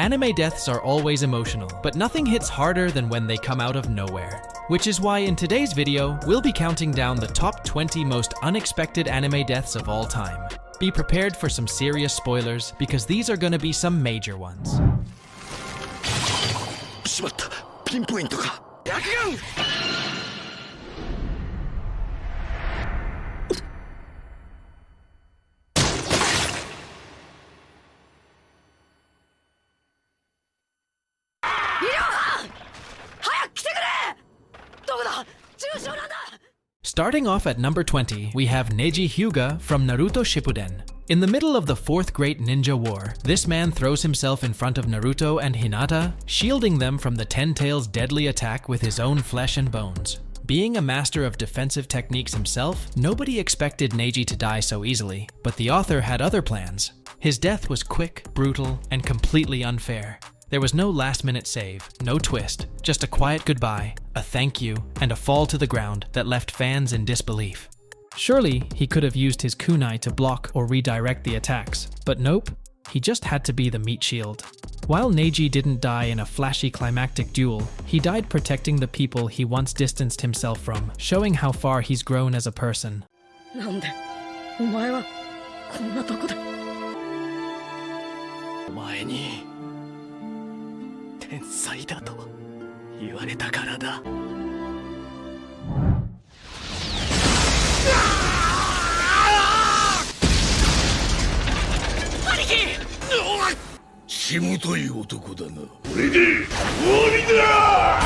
Anime deaths are always emotional, but nothing hits harder than when they come out of nowhere. Which is why in today's video, we'll be counting down the top 20 most unexpected anime deaths of all time. Be prepared for some serious spoilers, because these are gonna be some major ones. しまった。ピンポイントか。薬眼。Starting off at number 20, we have Neji Hyuga from Naruto Shippuden. In the middle of the Fourth Great Ninja War, this man throws himself in front of Naruto and Hinata, shielding them from the Ten Tails' deadly attack with his own flesh and bones. Being a master of defensive techniques himself, nobody expected Neji to die so easily, but the author had other plans. His death was quick, brutal, and completely unfair. There was no last-minute save, no twist, just a quiet goodbye, a thank you, and a fall to the ground that left fans in disbelief. Surely, he could have used his kunai to block or redirect the attacks, but nope, he just had to be the meat shield. While Neji didn't die in a flashy climactic duel, he died protecting the people he once distanced himself from, showing how far he's grown as a person. なんでお前はこんなとこでお前に天才だと言われたからだ。兄貴！しぶとい男だな。これで終わりだ！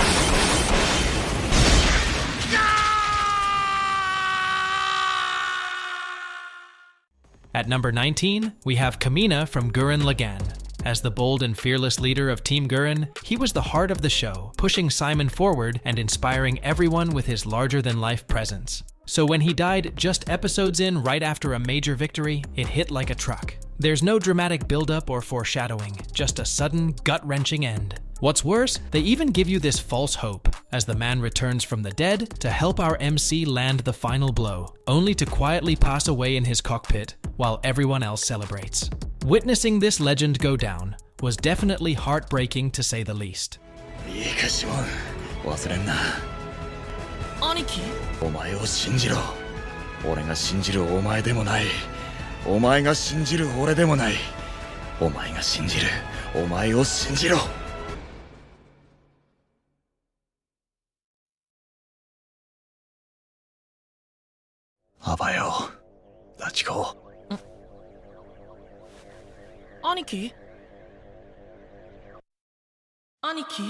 At number 19, we have Kamina from Gurren Lagann. As the bold and fearless leader of Team Gurren, he was the heart of the show, pushing Simon forward and inspiring everyone with his larger-than-life presence. So when he died just episodes in right after a major victory, it hit like a truck. There's no dramatic build-up or foreshadowing, just a sudden, gut-wrenching end. What's worse, they even give you this false hope, as the man returns from the dead to help our MC land the final blow, only to quietly pass away in his cockpit while everyone else celebrates. Witnessing this legend go down was definitely heartbreaking to say the least. いいかシモン、忘れんな。兄貴お前を信じろ。俺が信じるお前でもない。お前が信じる俺でもない。お前が信じるお前を信じろ。あばよ、ラチコ。兄貴兄貴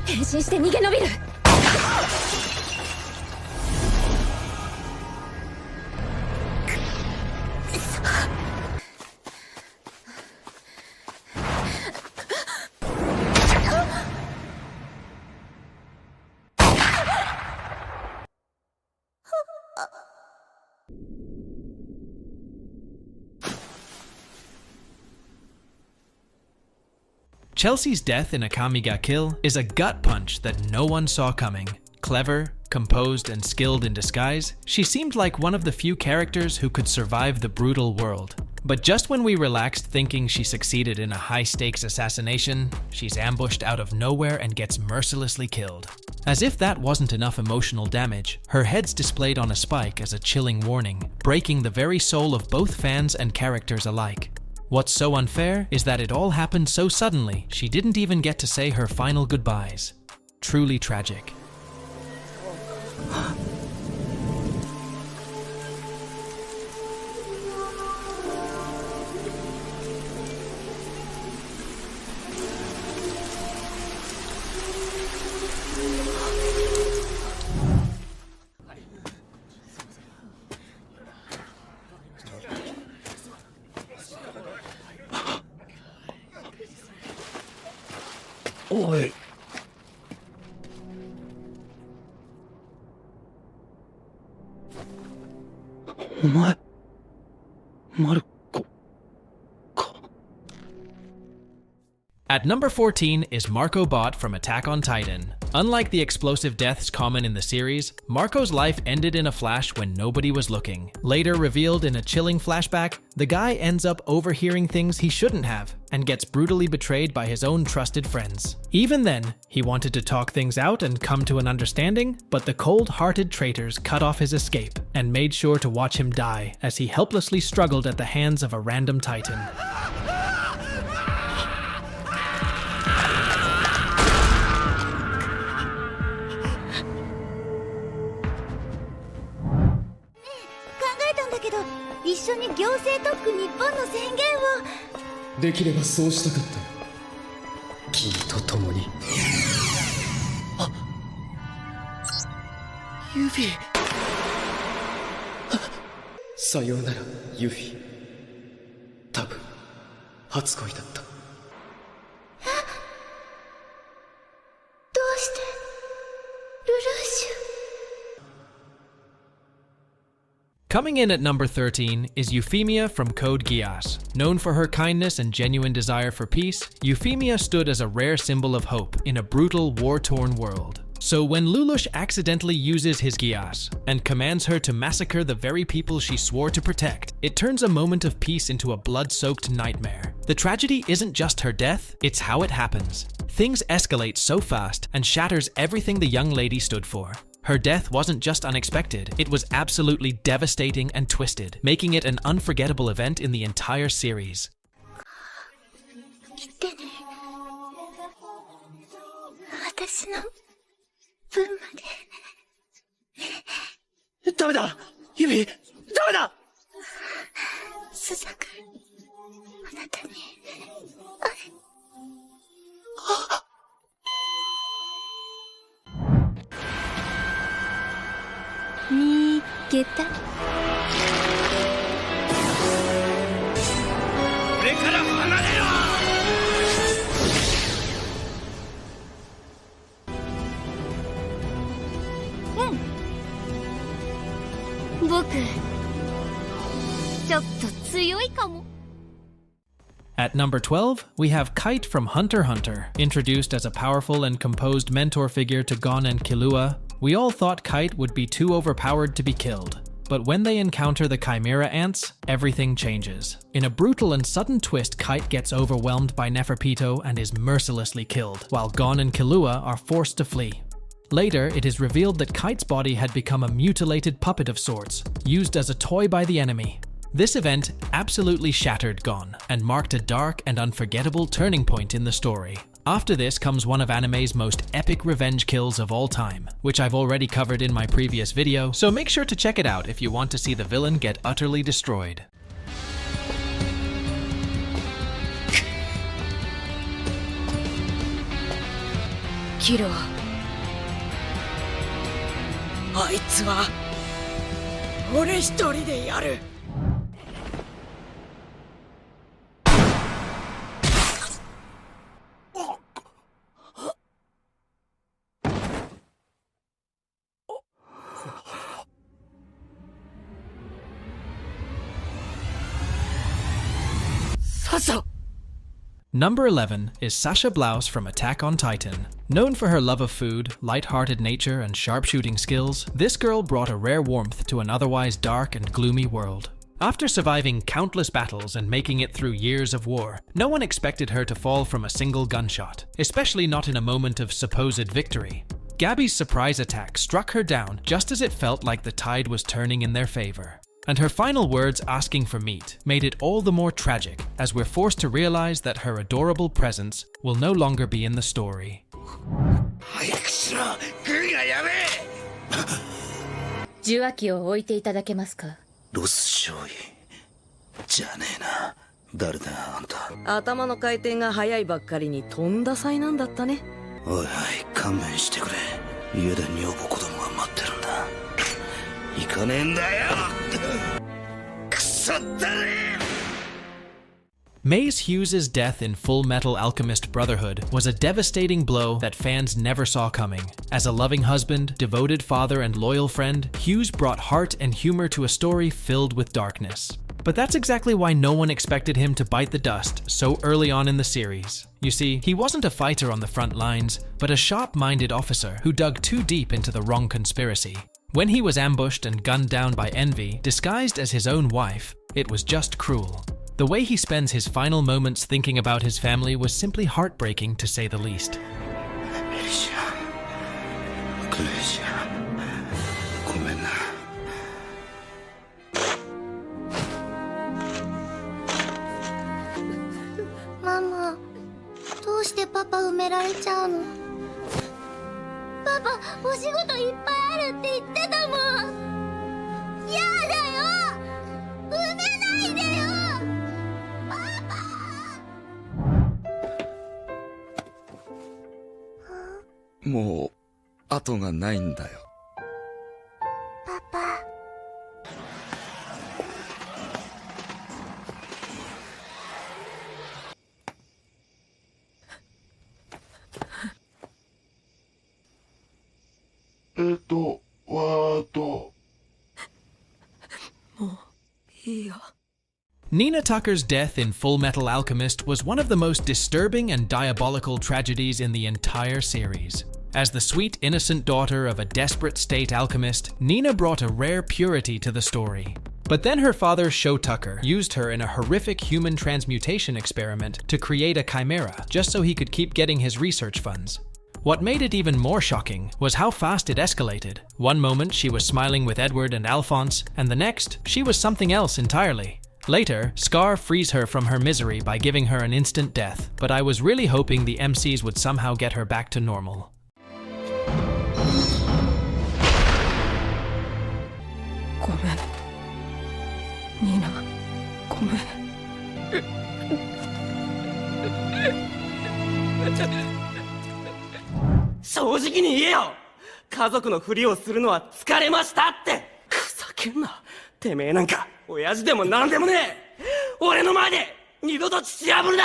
変身して逃げ延びるChelsea's death in Akame ga Kill is a gut punch that no one saw coming. Clever, composed, and skilled in disguise, she seemed like one of the few characters who could survive the brutal world. But just when we relaxed thinking she succeeded in a high-stakes assassination, she's ambushed out of nowhere and gets mercilessly killed. As if that wasn't enough emotional damage, her head's displayed on a spike as a chilling warning, breaking the very soul of both fans and characters alike. What's so unfair is that it all happened so suddenly, she didn't even get to say her final goodbyes. Truly tragic.おい。お前、マルコか。At number 14 is Marco Bot from Attack on Titan. Unlike the explosive deaths common in the series, Marco's life ended in a flash when nobody was looking. Later revealed in a chilling flashback, the guy ends up overhearing things he shouldn't have and gets brutally betrayed by his own trusted friends. Even then, he wanted to talk things out and come to an understanding, but the cold-hearted traitors cut off his escape and made sure to watch him die as he helplessly struggled at the hands of a random titan. Coming in at number 13 is Euphemia from Code Geass. Known for her kindness and genuine desire for peace, Euphemia stood as a rare symbol of hope in a brutal, war-torn world. So when Lelouch accidentally uses his Geass and commands her to massacre the very people she swore to protect, it turns a moment of peace into a blood-soaked nightmare. The tragedy isn't just her death, it's how it happens. Things escalate so fast and shatters everything the young lady stood for. Her death wasn't just unexpected, it was absolutely devastating and twisted, making it an unforgettable event in the entire series. ダメだユミダメだスザク、あなたに。見つけた。俺から離れろ。僕、ちょっと強いかも。 At number 12, we have Kite from Hunter x Hunter. Introduced as a powerful and composed mentor figure to Gon and Killua, we all thought Kite would be too overpowered to be killed. But when they encounter the Chimera Ants, everything changes. In a brutal and sudden twist, Kite gets overwhelmed by Neferpito and is mercilessly killed, while Gon and Killua are forced to flee. Later, it is revealed that Kite's body had become a mutilated puppet of sorts, used as a toy by the enemy. This event absolutely shattered Gon, and marked a dark and unforgettable turning point in the story. After this comes one of anime's most epic revenge kills of all time, which I've already covered in my previous video, so make sure to check it out if you want to see the villain get utterly destroyed. Killua. あいつは俺一人でやる。Number 11 is Sasha Blouse from Attack on Titan. Known for her love of food, light-hearted nature, and sharpshooting skills, this girl brought a rare warmth to an otherwise dark and gloomy world. After surviving countless battles and making it through years of war, no one expected her to fall from a single gunshot, especially not in a moment of supposed victory. Gabby's surprise attack struck her down just as it felt like the tide was turning in their favor. And her final words asking for meat made it all the more tragic as we're forced to realize that her adorable presence will no longer be in the story. 受話器を置いていただけますか。ロス少尉じゃねえな。誰だあんた。頭の回転が速いばっかりにとんだ災難だったね。おいおい勘弁してくれ。家で女房子供が待ってるんだ。行かねえんだよ。クソだね。Mace Hughes' death in Fullmetal Alchemist Brotherhood was a devastating blow that fans never saw coming. As a loving husband, devoted father, and loyal friend, Hughes brought heart and humor to a story filled with darkness. But that's exactly why no one expected him to bite the dust so early on in the series. You see, he wasn't a fighter on the front lines, but a sharp-minded officer who dug too deep into the wrong conspiracy. When he was ambushed and gunned down by Envy, disguised as his own wife, it was just cruel. The way he spends his final moments thinking about his family was simply heartbreaking, to say the least. Mama, どうしてパパ埋められちゃうの？パパ、お仕事いっぱいあるって言ってたもん。やだよ！埋めないでよ！パパ！もう後がないんだよ。パパ。Nina Tucker's death in Fullmetal Alchemist was one of the most disturbing and diabolical tragedies in the entire series. As the sweet, innocent daughter of a desperate state alchemist, Nina brought a rare purity to the story. But then her father, Sho Tucker, used her in a horrific human transmutation experiment to create a chimera, just so he could keep getting his research funds. What made it even more shocking was how fast it escalated. One moment she was smiling with Edward and Alphonse, and the next, she was something else entirely. Later, Scar frees her from her misery by giving her an instant death, but I was really hoping the MCs would somehow get her back to normal. Nina, 正直に言えよ。家族のふりをするのは疲れましたって。ふざけんな。てめえなんか親父でもなんでもねえ。俺の前で二度と父破るな。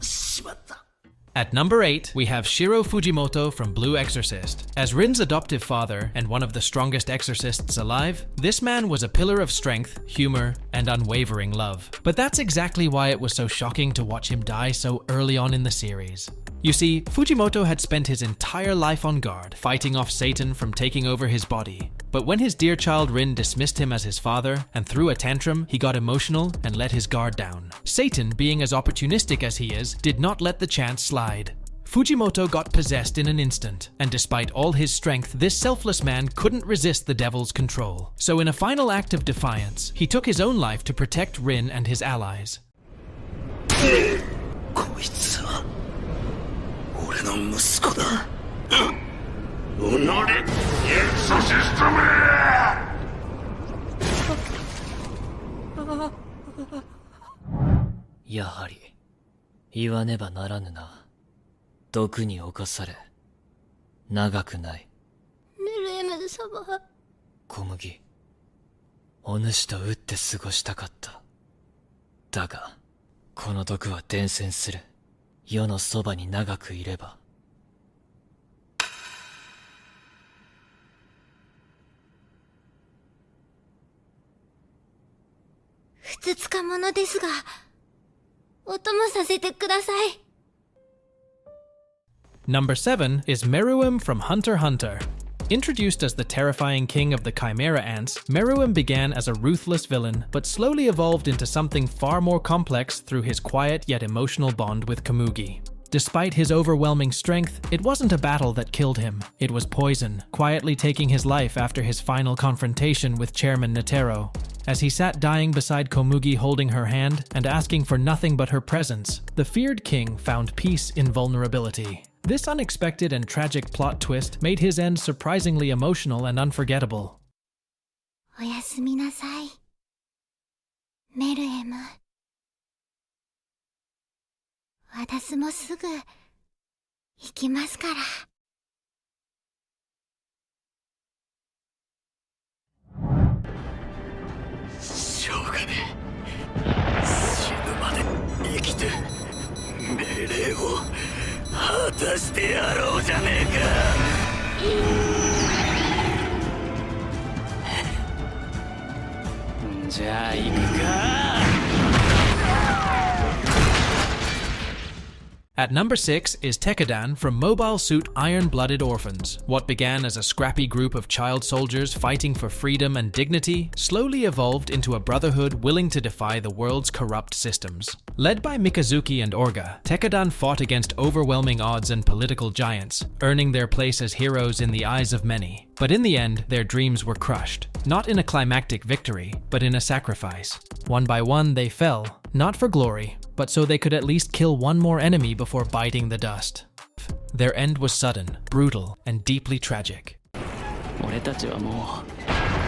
しまった。At number 8, we have Shiro Fujimoto from Blue Exorcist. As Rin's adoptive father and one of the strongest exorcists alive, this man was a pillar of strength, humor, and unwavering love. But that's exactly why it was so shocking to watch him die so early on in the series. You see, Fujimoto had spent his entire life on guard, fighting off Satan from taking over his body. But when his dear child Rin dismissed him as his father and threw a tantrum, he got emotional and let his guard down. Satan, being as opportunistic as he is, did not let the chance slide. Fujimoto got possessed in an instant, and despite all his strength, this selfless man couldn't resist the devil's control. So in a final act of defiance, he took his own life to protect Rin and his allies. こいつは俺の息子だ。おのれ、エクソシストめ！やはり言わねばならぬな。毒に侵され長くない。メルエム様。小麦、お主と打って過ごしたかった。だがこの毒は伝染する。世のそばに長くいれば。ふつつか者ですが、お供させてください。Number 7 is Meruem from Hunter x Hunter. Introduced as the terrifying king of the Chimera Ants, Meruem began as a ruthless villain, but slowly evolved into something far more complex through his quiet yet emotional bond with Komugi. Despite his overwhelming strength, it wasn't a battle that killed him. It was poison, quietly taking his life after his final confrontation with Chairman Netero. As he sat dying beside Komugi holding her hand and asking for nothing but her presence, the feared king found peace in vulnerability. This unexpected and tragic plot twist made his end surprisingly emotional and unforgettable. おやすみなさい、メルエム。私もすぐ行きますから。しょうがねえ。死ぬまで生きて命命令を果たしてやろうじゃねえか。じゃあ行くか。At number 6 is Tekkadan from Mobile Suit Iron-Blooded Orphans. What began as a scrappy group of child soldiers fighting for freedom and dignity slowly evolved into a brotherhood willing to defy the world's corrupt systems. Led by Mikazuki and Orga, Tekkadan fought against overwhelming odds and political giants, earning their place as heroes in the eyes of many. But in the end, their dreams were crushed, not in a climactic victory, but in a sacrifice. One by one, they fell, not for glory, but so they could at least kill one more enemy before biting the dust. Their end was sudden, brutal, and deeply tragic. 俺たちはもう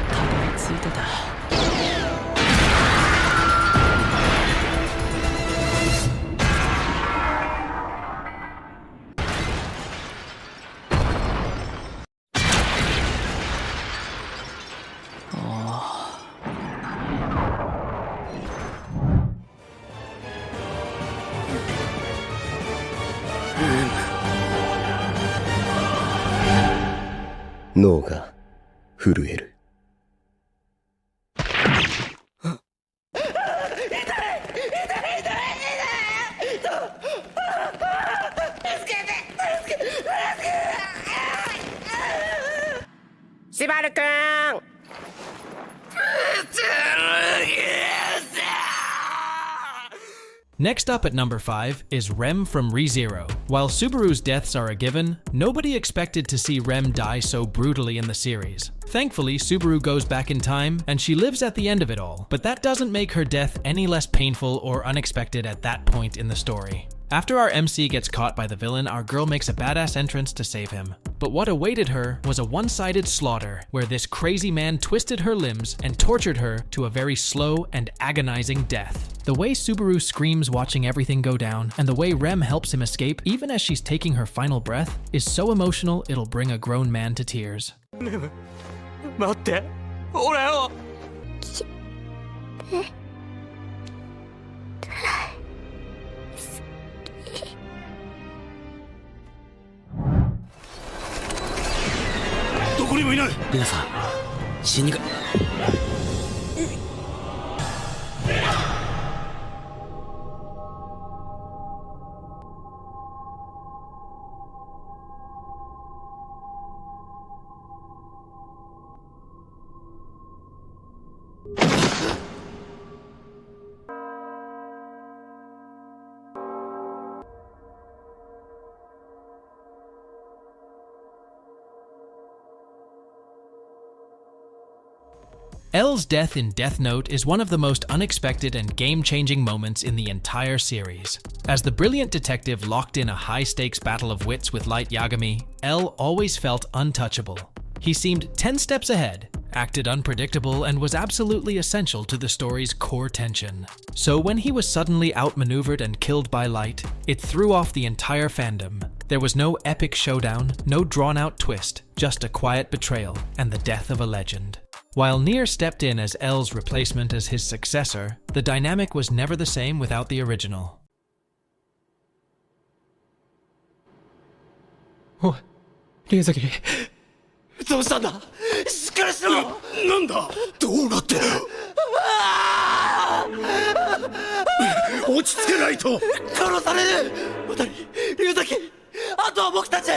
たどり着いてた。脳が震える。シバルくん。Next up at number 5 is Rem from ReZero. While Subaru's deaths are a given, nobody expected to see Rem die so brutally in the series. Thankfully, Subaru goes back in time, and she lives at the end of it all, but that doesn't make her death any less painful or unexpected at that point in the story. After our MC gets caught by the villain, our girl makes a badass entrance to save him. But what awaited her was a one-sided slaughter, where this crazy man twisted her limbs and tortured her to a very slow and agonizing death. The way Subaru screams watching everything go down, and the way Rem helps him escape even as she's taking her final breath, is so emotional it'll bring a grown man to tears. 待って、俺を。どこにもいない。皆さん、死にが。L's death in Death Note is one of the most unexpected and game-changing moments in the entire series. As the brilliant detective locked in a high-stakes battle of wits with Light Yagami, L always felt untouchable. He seemed 10 steps ahead, acted unpredictable, and was absolutely essential to the story's core tension. So when he was suddenly outmaneuvered and killed by Light, it threw off the entire fandom. There was no epic showdown, no drawn-out twist, just a quiet betrayal and the death of a legend. While Nier stepped in as L's replacement as his successor, the dynamic was never the same without the original. おい、龍崎、どうしたんだ。しっかりしろ。なんだ。どうなってる。落ち着けないと。殺される。渡り、龍崎、あとは僕たち。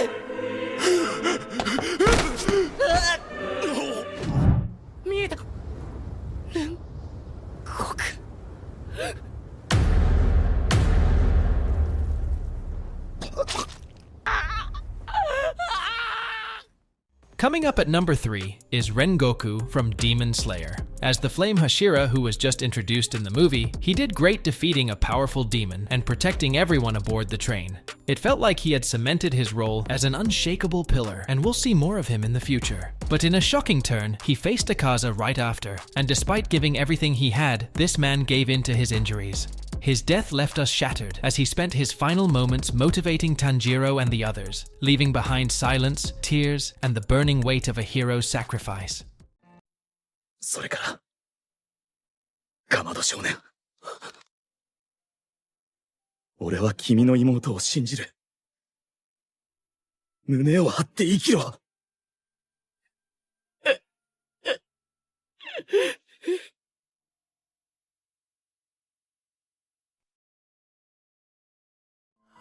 見えた。煉獄。Coming up at number 3 is Rengoku from Demon Slayer. As the Flame Hashira who was just introduced in the movie, he did great defeating a powerful demon and protecting everyone aboard the train. It felt like he had cemented his role as an unshakable pillar, and we'll see more of him in the future. But in a shocking turn, he faced Akaza right after, and despite giving everything he had, this man gave in to his injuries. His death left us shattered as he spent his final moments motivating Tanjiro and the others, leaving behind silence, tears, and the burning weight of a hero's sacrifice. それから、ガマド少年。俺は君の妹を信じる。胸を張って生きろ。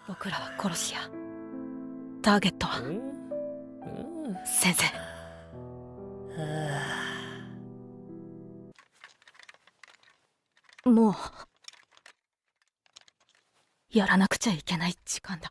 僕らは殺し屋。ターゲットは先生。もうやらなくちゃいけない時間だ。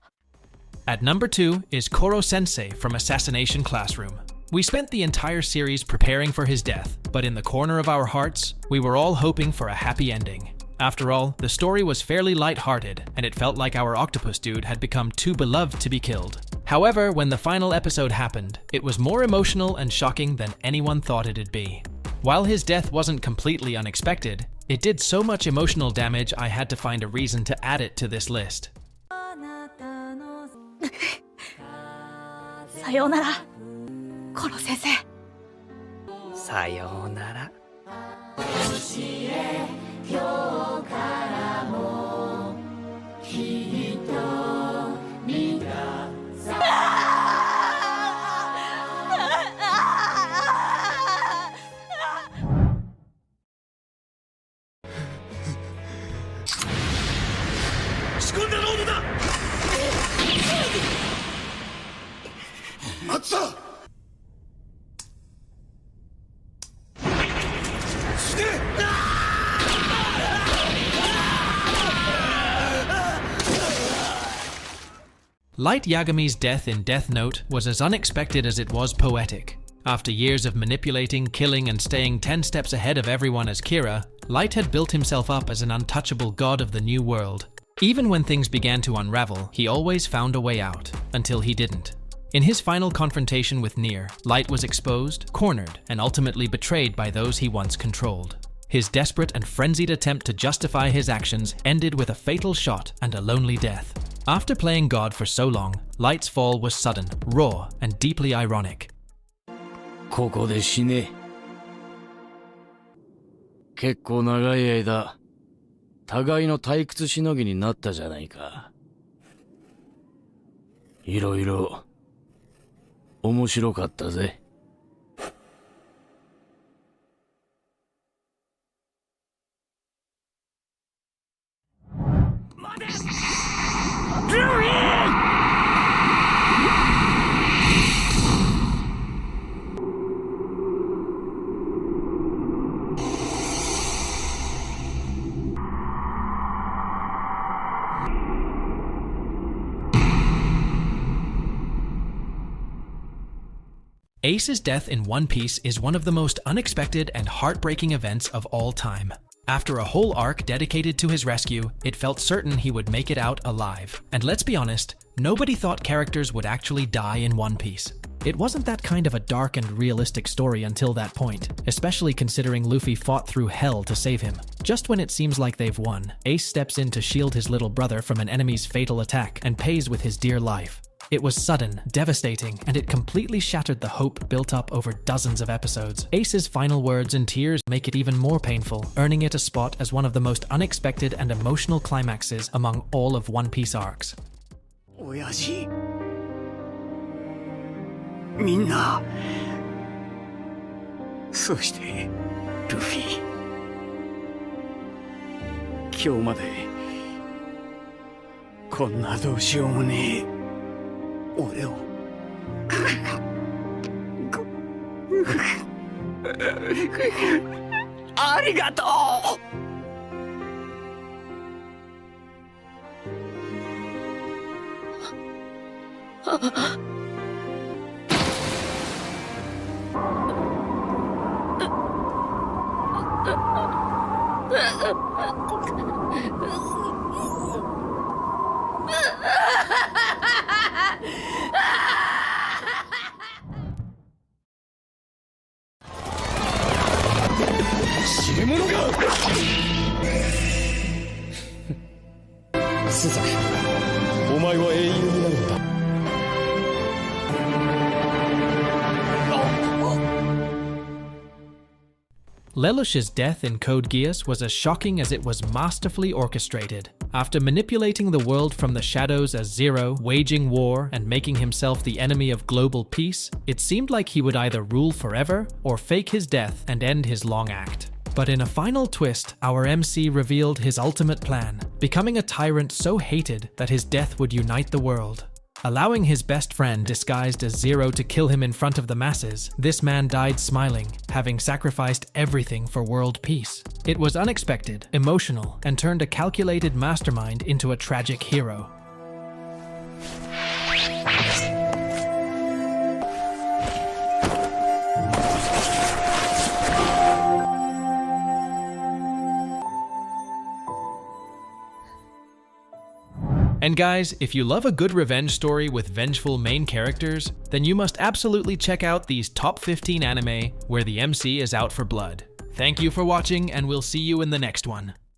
At number 2 is Koro Sensei from Assassination Classroom. We spent the entire series preparing for his death, but in the corner of our hearts, we were all hoping for a happy ending. After all, the story was fairly light-hearted, and it felt like our octopus dude had become too beloved to be killed. However, when the final episode happened, it was more emotional and shocking than anyone thought it'd be. While his death wasn't completely unexpected, it did so much emotional damage I had to find a reason to add it to this list. さようなら、コロ先生。さようなら。仕込んだロードだ。待つぞ。死ね。Light Yagami's death in Death Note was as unexpected as it was poetic. After years of manipulating, killing, and staying 10 steps ahead of everyone as Kira, Light had built himself up as an untouchable god of the new world. Even when things began to unravel, he always found a way out, until he didn't. In his final confrontation with Nier, Light was exposed, cornered, and ultimately betrayed by those he once controlled. His desperate and frenzied attempt to justify his actions ended with a fatal shot and a lonely death. After playing God for so long, Light's fall was sudden, raw, and deeply ironic. ここで死ね。結構長い間、互いの退屈しのぎになったじゃないか。いろいろ面白かったぜ。Ace's death in One Piece is one of the most unexpected and heartbreaking events of all time. After a whole arc dedicated to his rescue, it felt certain he would make it out alive. And let's be honest, nobody thought characters would actually die in One Piece. It wasn't that kind of a dark and realistic story until that point, especially considering Luffy fought through hell to save him. Just when it seems like they've won, Ace steps in to shield his little brother from an enemy's fatal attack and pays with his dear life. It was sudden, devastating, and it completely shattered the hope built up over dozens of episodes. Ace's final words and tears make it even more painful, earning it a spot as one of the most unexpected and emotional climaxes among all of One Piece arcs. 親父、みんな、そしてルフィ、今日までこんなどうしようもねえ俺をありがとう。死ぬ者がスザク、お前は英雄になるんだ。Lelouch's death in Code Geass was as shocking as it was masterfully orchestrated. After manipulating the world from the shadows as Zero, waging war, and making himself the enemy of global peace, it seemed like he would either rule forever or fake his death and end his long act. But in a final twist, our MC revealed his ultimate plan, becoming a tyrant so hated that his death would unite the world. Allowing his best friend disguised as Zero to kill him in front of the masses, this man died smiling, having sacrificed everything for world peace. It was unexpected, emotional, and turned a calculated mastermind into a tragic hero. And guys, if you love a good revenge story with vengeful main characters, then you must absolutely check out these top 15 anime where the MC is out for blood. Thank you for watching, and we'll see you in the next one.